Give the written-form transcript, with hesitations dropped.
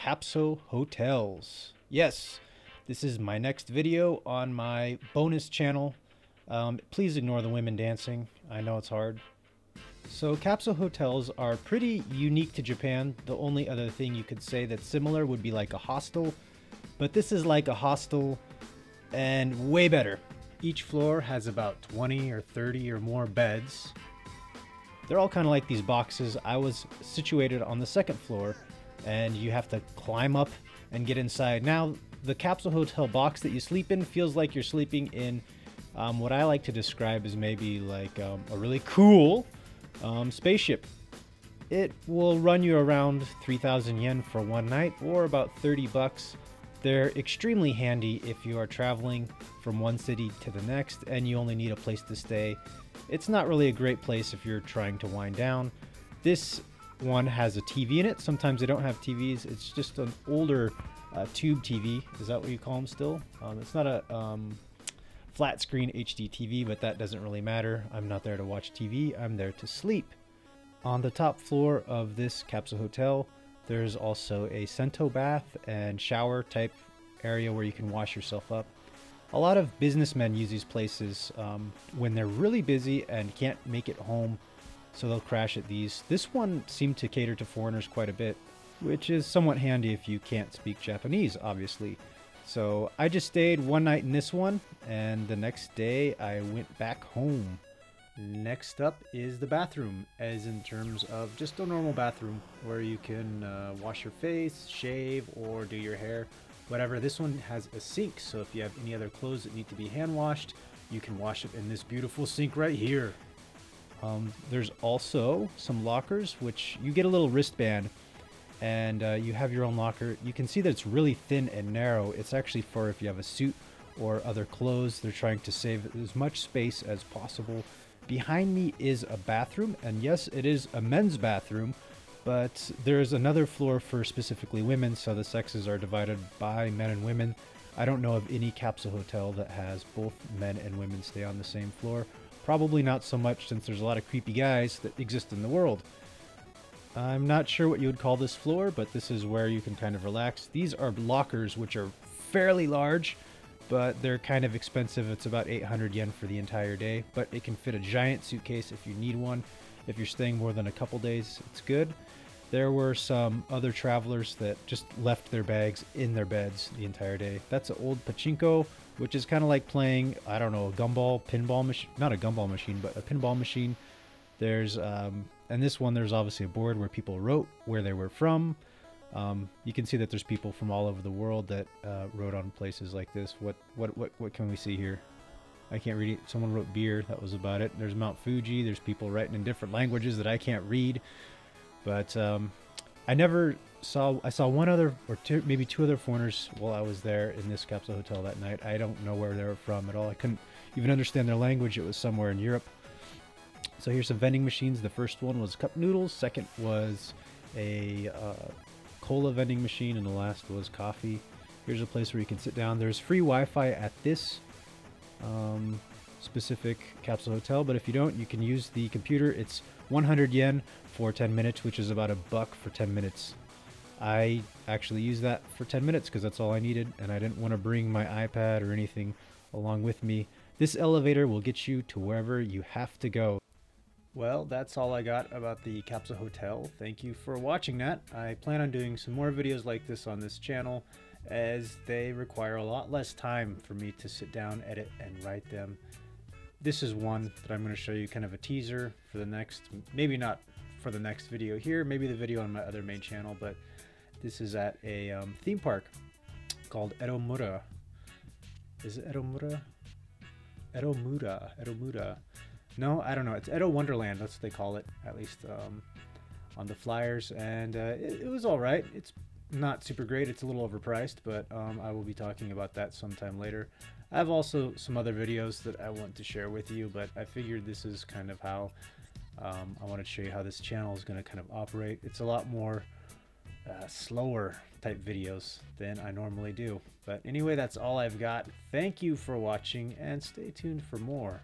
Capsule hotels. Yes, this is my next video on my bonus channel. Please ignore the women dancing. I know it's hard. So capsule hotels are pretty unique to Japan. The only other thing you could say that's similar would be like a hostel, but this is like a hostel and way better. Each floor has about 20 or 30 or more beds. They're all kind of like these boxes. I was situated on the second floor, and you have to climb up and get inside. Now, the capsule hotel box that you sleep in feels like you're sleeping in what I like to describe as maybe like a really cool spaceship. It will run you around 3,000 yen for one night, or about 30 bucks. They're extremely handy if you are traveling from one city to the next and you only need a place to stay. It's not really a great place if you're trying to wind down. This one has a TV in it. Sometimes they don't have TVs. It's just an older tube TV. Is that what you call them still? It's not a flat screen HD TV, but that doesn't really matter. I'm not there to watch TV. I'm there to sleep. On the top floor of this capsule hotel, there's also a sento bath and shower type area where you can wash yourself up. A lot of businessmen use these places when they're really busy and can't make it home, so they'll crash at these. This one seemed to cater to foreigners quite a bit, which is somewhat handy if you can't speak Japanese, obviously. So I just stayed one night in this one, and the next day I went back home. Next up is the bathroom, as in terms of just a normal bathroom where you can wash your face, shave, or do your hair, whatever. This one has a sink, so if you have any other clothes that need to be hand washed, you can wash it in this beautiful sink right here. There's also some lockers, which you get a little wristband, and you have your own locker. You can see that it's really thin and narrow. It's actually for if you have a suit or other clothes. They're trying to save as much space as possible. Behind me is a bathroom, and yes, it is a men's bathroom, but there's another floor for specifically women, so the sexes are divided by men and women. I don't know of any capsule hotel that has both men and women stay on the same floor. Probably not so much, since there's a lot of creepy guys that exist in the world. I'm not sure what you would call this floor, but this is where you can kind of relax. These are lockers, which are fairly large, but they're kind of expensive. It's about 800 yen for the entire day, but it can fit a giant suitcase if you need one. If you're staying more than a couple days, it's good. There were some other travelers that just left their bags in their beds the entire day. That's an old pachinko, which is kind of like playing, I don't know, a gumball, pinball machine, not a gumball machine, but a pinball machine. There's, and this one, there's obviously a board where people wrote where they were from. You can see that there's people from all over the world that wrote on places like this. What can we see here? I can't read it. Someone wrote beer. That was about it. There's Mount Fuji. There's people writing in different languages that I can't read. But I saw one other or two, maybe two other foreigners while I was there in this capsule hotel that night. I don't know where they were from at all. I couldn't even understand their language. It was somewhere in Europe. So here's some vending machines. The first one was cup noodles. Second was a cola vending machine, and the last was coffee. Here's a place where you can sit down. There's free Wi-Fi at this specific capsule hotel, but if you don't, you can use the computer. It's 100 yen for 10 minutes, which is about $1 for 10 minutes. I actually used that for 10 minutes because that's all I needed, and I didn't want to bring my iPad or anything along with me. This elevator will get you to wherever you have to go. Well, that's all I got about the capsule hotel. Thank you for watching that. I plan on doing some more videos like this on this channel, as they require a lot less time for me to sit down, edit, and write them. This is one that I'm going to show you, kind of a teaser for the next, maybe not for the next video here, maybe the video on my other main channel, but this is at a theme park called Edomura. Is it Edomura? Edomura. No, I don't know. It's Edo Wonderland. That's what they call it, at least on the flyers. And it was all right. It's not super great. It's a little overpriced, but I will be talking about that sometime later. I have also some other videos that I want to share with you, but I figured this is kind of how I wanted to show you how this channel is going to kind of operate. It's a lot more slower type videos than I normally do. But anyway, that's all I've got. Thank you for watching, and stay tuned for more.